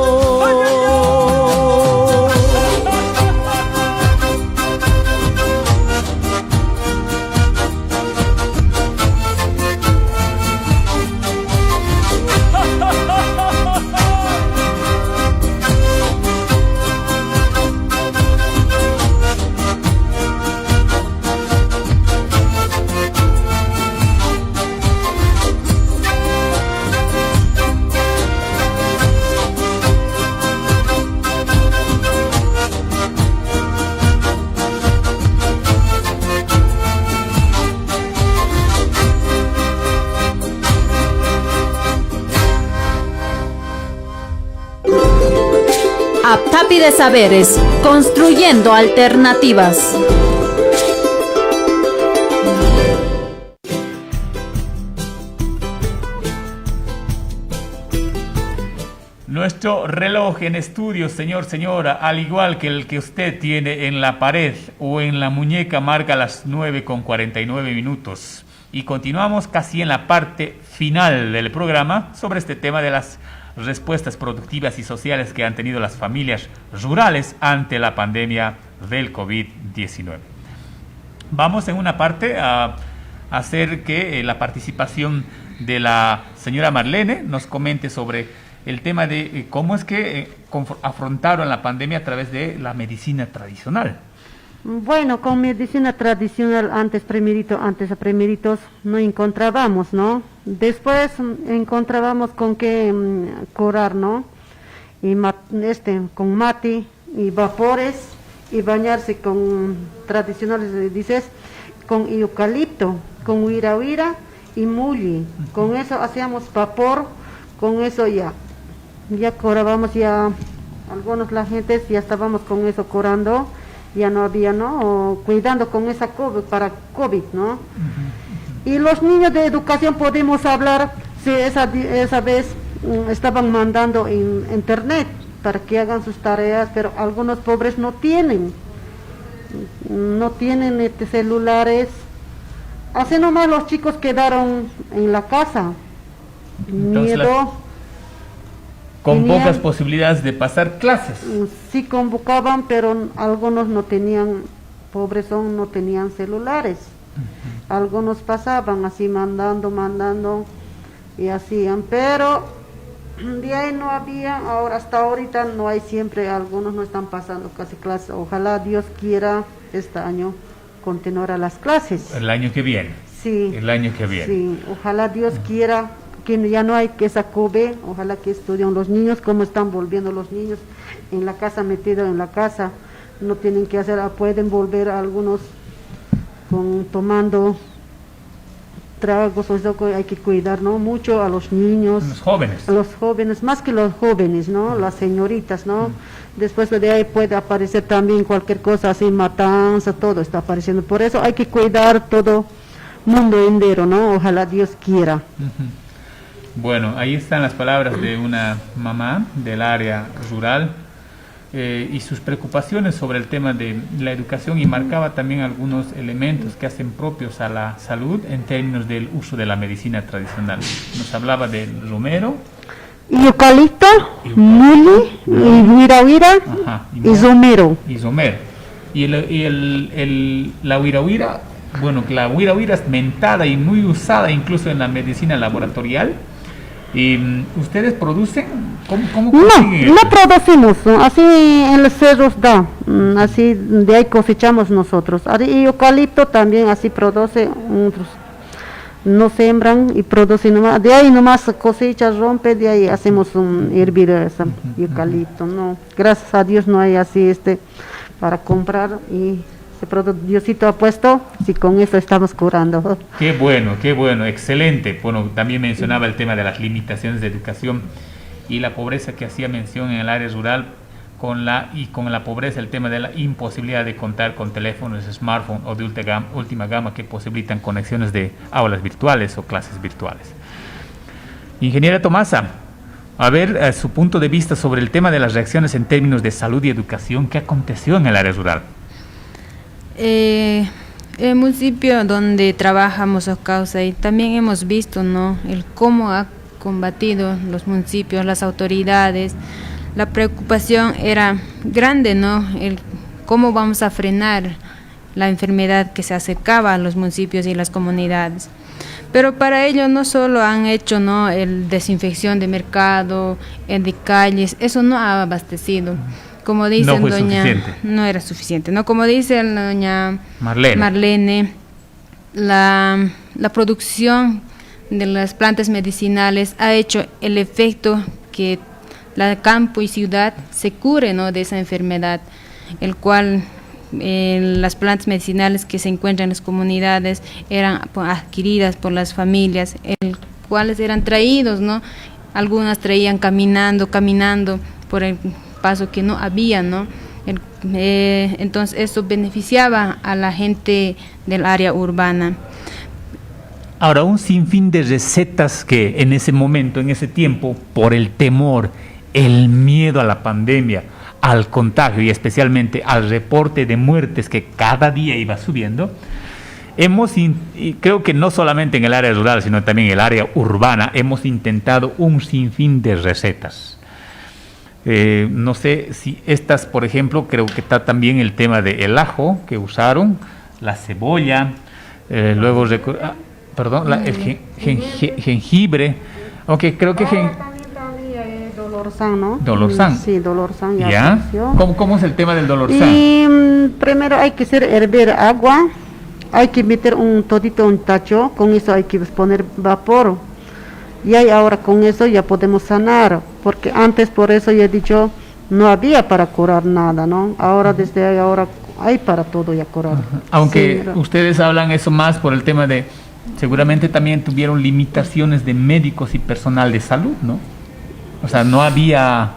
Aptapi de Saberes, construyendo alternativas. Nuestro reloj en estudio, señor, señora, al igual que el que usted tiene en la pared o en la muñeca, marca las 9:49. Y continuamos casi en la parte final del programa sobre este tema de las respuestas productivas y sociales que han tenido las familias rurales ante la pandemia del COVID-19. Vamos en una parte a hacer que la participación de la señora Marlene nos comente sobre el tema de cómo es que afrontaron la pandemia a través de la medicina tradicional. Bueno, con medicina tradicional antes a primeritos no encontrábamos, ¿no? Después encontrábamos con qué curar, ¿no? Y con mate y vapores y bañarse con tradicionales, dices, con eucalipto, con huira y mulli. Con eso hacíamos vapor, con eso ya curábamos, ya algunos la gente ya estábamos con eso curando. Ya no había, ¿no? O cuidando con esa COVID, para COVID, ¿no? Y los niños de educación podemos hablar, si esa vez estaban mandando en internet para que hagan sus tareas, pero algunos pobres no tienen celulares. Así nomás los chicos quedaron en la casa. Entonces, miedo. Con pocas posibilidades de pasar clases. Sí convocaban, pero algunos no tenían, pobres no tenían celulares. Algunos pasaban así mandando y hacían, pero de ahí no había, ahora hasta ahorita no hay, siempre algunos no están pasando casi clases. Ojalá Dios quiera este año continuar las clases. El año que viene. Sí. El año que viene. Sí, ojalá Dios quiera que ya no hay que esa COVID, ojalá que estudien los niños, cómo están volviendo los niños en la casa, metidos en la casa, no tienen que hacer, pueden volver algunos tomando tragos, o eso hay que cuidar, ¿no? Mucho a los niños, los jóvenes. A los jóvenes, más que los jóvenes, ¿no? Las señoritas, ¿no? Después de ahí puede aparecer también cualquier cosa así, matanza, todo está apareciendo, por eso hay que cuidar todo mundo entero, ¿no? Ojalá Dios quiera. Bueno, ahí están las palabras de una mamá del área rural y sus preocupaciones sobre el tema de la educación, y marcaba también algunos elementos que hacen propios a la salud en términos del uso de la medicina tradicional. Nos hablaba del romero, eucalipto, muli, huira y somero. Y la huira, bueno, la huira es mentada y muy usada incluso en la medicina laboratorial. ¿Y ustedes producen? ¿Cómo consiguen? No producimos, así en los cerros da, así de ahí cosechamos nosotros. Y eucalipto también así produce, no sembran y producen nomás, de ahí nomás cosechas, rompe, de ahí hacemos hervir ese eucalipto, no, gracias a Dios no hay así para comprar, y Diosito ha puesto, si con eso estamos curando. Qué bueno, excelente. Bueno, también mencionaba el tema de las limitaciones de educación y la pobreza que hacía mención en el área rural, con la pobreza, el tema de la imposibilidad de contar con teléfonos, smartphones o de última gama que posibilitan conexiones de aulas virtuales o clases virtuales. Ingeniera Tomasa, a ver su punto de vista sobre el tema de las reacciones en términos de salud y educación. ¿Qué aconteció en el área rural? El municipio donde trabajamos Oscausa, y también hemos visto, ¿no?, el cómo ha combatido los municipios, las autoridades. La preocupación era grande, ¿no?, el cómo vamos a frenar la enfermedad que se acercaba a los municipios y las comunidades. Pero para ello no solo han hecho, ¿no?, el desinfección de mercado, de calles, eso no ha abastecido. Como dice no era suficiente, ¿no? Como dice doña Marlene, la producción de las plantas medicinales ha hecho el efecto que la campo y ciudad se cure, ¿no?, de esa enfermedad, el cual las plantas medicinales que se encuentran en las comunidades eran adquiridas por las familias, cuales eran traídos, ¿no? Algunas traían caminando por el paso que no había, ¿no? Entonces eso beneficiaba a la gente del área urbana. Ahora, un sinfín de recetas que en ese momento, en ese tiempo, por el temor, el miedo a la pandemia, al contagio y especialmente al reporte de muertes que cada día iba subiendo, y creo que no solamente en el área rural, sino también en el área urbana, hemos intentado un sinfín de recetas. No sé si estas, por ejemplo, creo que está también el tema del ajo que usaron, la cebolla, luego el jengibre, aunque creo que Dolorsan, ¿no? Dolorsan. Sí, Dolorsan ya. ¿Ya? ¿Cómo es el tema del Dolorsan? Y primero hay que hervir agua, hay que meter un tacho, con eso hay que poner vapor. Y ahora con eso ya podemos sanar, porque antes, por eso ya he dicho, no había para curar nada, ¿no? Ahora, desde ahora, hay para todo ya curar. Aunque sí, ustedes hablan eso más por el tema de, seguramente también tuvieron limitaciones de médicos y personal de salud, ¿no? O sea, no había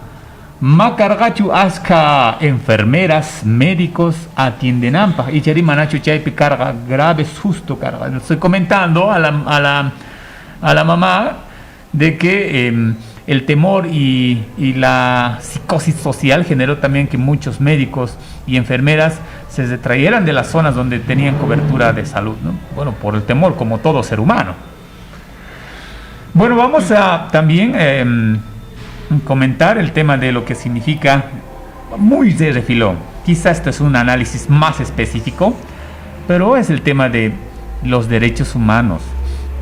macargachu aska enfermeras, médicos atienden ampa. Y cheri manachu chaypi carga grave susto carga. Estoy comentando a la mamá de que el temor y la psicosis social generó también que muchos médicos y enfermeras se retrayeran de las zonas donde tenían cobertura de salud, ¿no? Bueno, por el temor, como todo ser humano. Bueno, vamos a también comentar el tema de lo que significa, muy de refilón, quizás esto es un análisis más específico, pero es el tema de los derechos humanos.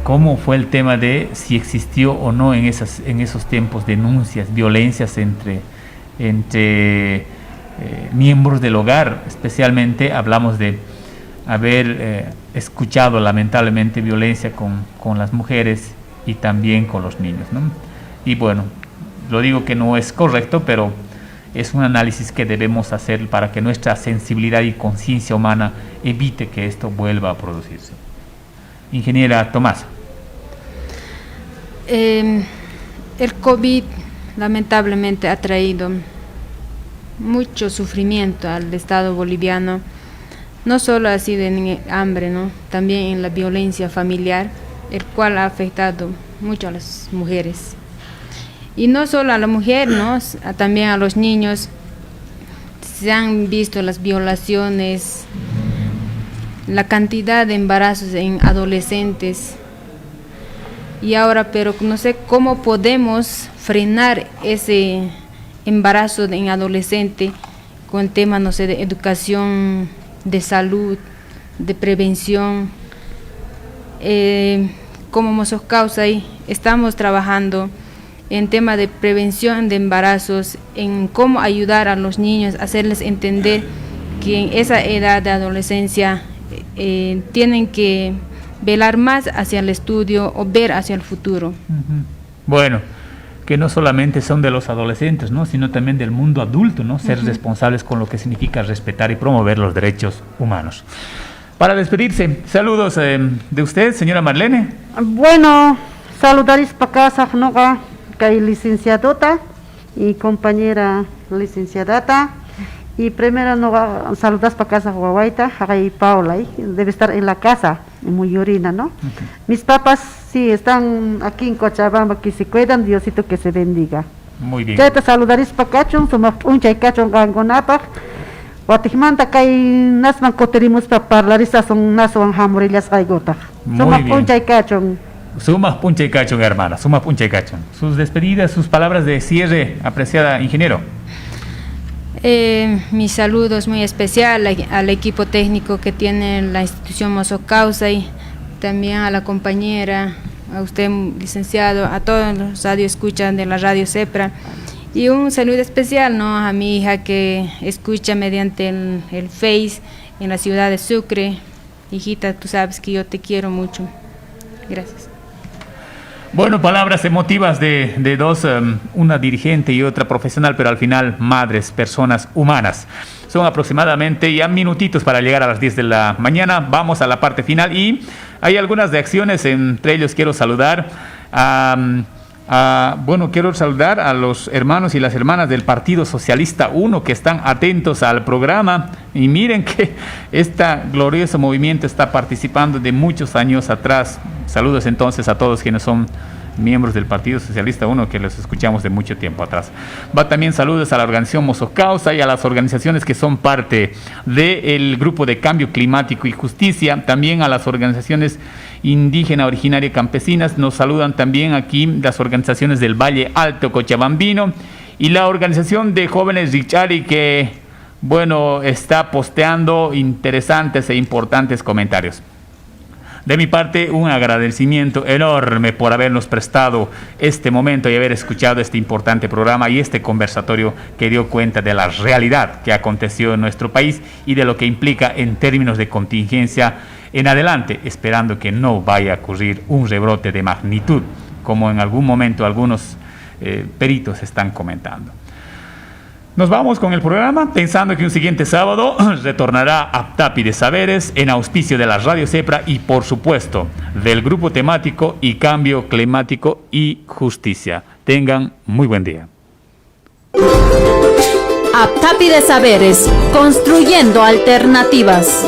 ¿Cómo fue el tema de si existió o no en esos tiempos denuncias, violencias entre miembros del hogar? Especialmente hablamos de haber escuchado lamentablemente violencia con las mujeres y también con los niños, ¿no? Y bueno, lo digo que no es correcto, pero es un análisis que debemos hacer para que nuestra sensibilidad y conciencia humana evite que esto vuelva a producirse. Ingeniera Tomasa. El COVID lamentablemente ha traído mucho sufrimiento al Estado boliviano, no solo ha sido en hambre, ¿no?, también en la violencia familiar, el cual ha afectado mucho a las mujeres. Y no solo a la mujer, ¿no?, también a los niños. Se han visto las violaciones, la cantidad de embarazos en adolescentes. Y ahora, pero no sé cómo podemos frenar ese embarazo en adolescente con temas, no sé, de educación, de salud, de prevención. Como Mozos Causa, estamos trabajando en tema de prevención de embarazos, en cómo ayudar a los niños, hacerles entender que en esa edad de adolescencia tienen que velar más hacia el estudio o ver hacia el futuro. Bueno, que no solamente son de los adolescentes, ¿no?, sino también del mundo adulto, ¿no?, ser responsables con lo que significa respetar y promover los derechos humanos. Para despedirse, saludos de usted, señora Marlene. Bueno, saludaris para casa, kay licenciadota y compañera licenciadata. Y primero no saludas para casa Huahuaita, y Paula, debe estar en la casa, en Muyurina, ¿no? Mis papás sí están aquí en Cochabamba, que se cuidan, Diosito que se bendiga. Muy bien. Ya te saludaris para Cachón, somos un chay Cachón gangonapa. Guatimanta kay nasman coterimos para parlaristas son naswan hamurillas gaigota. Somos un chay Cachón. Sumas puncha y cachón, hermana, sumas puncha y cachón. Sus despedidas, sus palabras de cierre, apreciada ingeniero. Mi saludo es muy especial al equipo técnico que tiene la institución Mosocausa y también a la compañera, a usted licenciado, a todos los radioescuchas de la radio Cepra, y un saludo especial, ¿no?, a mi hija que escucha mediante el Face en la ciudad de Sucre. Hijita, tú sabes que yo te quiero mucho. Gracias. Bueno, palabras emotivas de dos, una dirigente y otra profesional, pero al final madres, personas humanas. Son aproximadamente ya minutitos para llegar a las 10 de la mañana. Vamos a la parte final y hay algunas reacciones, entre ellos quiero saludar quiero saludar a los hermanos y las hermanas del Partido Socialista 1 que están atentos al programa y miren que este glorioso movimiento está participando de muchos años atrás. Saludos entonces a todos quienes son miembros del Partido Socialista 1 que los escuchamos de mucho tiempo atrás. Va también saludos a la organización Mosocausa y a las organizaciones que son parte del grupo de Cambio Climático y Justicia, también a las organizaciones indígena, originaria, campesinas. Nos saludan también aquí las organizaciones del Valle Alto Cochabambino y la organización de jóvenes Richari que, bueno, está posteando interesantes e importantes comentarios. De mi parte, un agradecimiento enorme por habernos prestado este momento y haber escuchado este importante programa y este conversatorio que dio cuenta de la realidad que aconteció en nuestro país y de lo que implica en términos de contingencia en adelante, esperando que no vaya a ocurrir un rebrote de magnitud, como en algún momento algunos peritos están comentando. Nos vamos con el programa pensando que un siguiente sábado retornará Aptapi de Saberes en auspicio de la Radio Cepra y por supuesto del grupo temático y Cambio Climático y Justicia. Tengan muy buen día. Aptapi de Saberes, construyendo alternativas.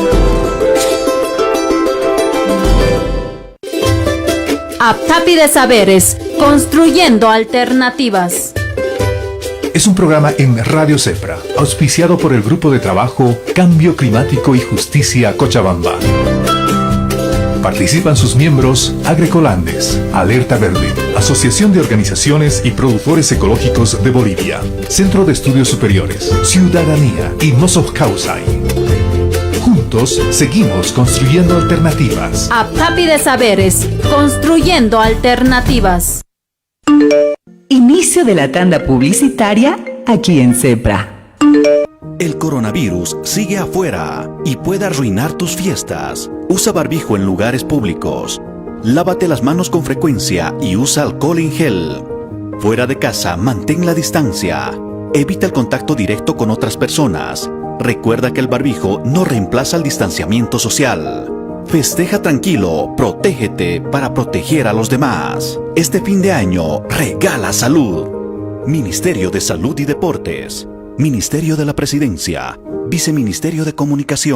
Aptapi de Saberes, construyendo alternativas. Es un programa en Radio Cepra, auspiciado por el Grupo de Trabajo Cambio Climático y Justicia Cochabamba. Participan sus miembros Agrecolandes, Alerta Verde, Asociación de Organizaciones y Productores Ecológicos de Bolivia, Centro de Estudios Superiores, Ciudadanía y Mosocausa. Juntos seguimos construyendo alternativas. Aptapi de Saberes, construyendo alternativas. Inicio de la tanda publicitaria aquí en Cepra. El coronavirus sigue afuera y puede arruinar tus fiestas. Usa barbijo en lugares públicos. Lávate las manos con frecuencia y usa alcohol en gel. Fuera de casa, mantén la distancia. Evita el contacto directo con otras personas. Recuerda que el barbijo no reemplaza el distanciamiento social. Festeja tranquilo, protégete para proteger a los demás. Este fin de año, regala salud. Ministerio de Salud y Deportes. Ministerio de la Presidencia. Viceministerio de Comunicación.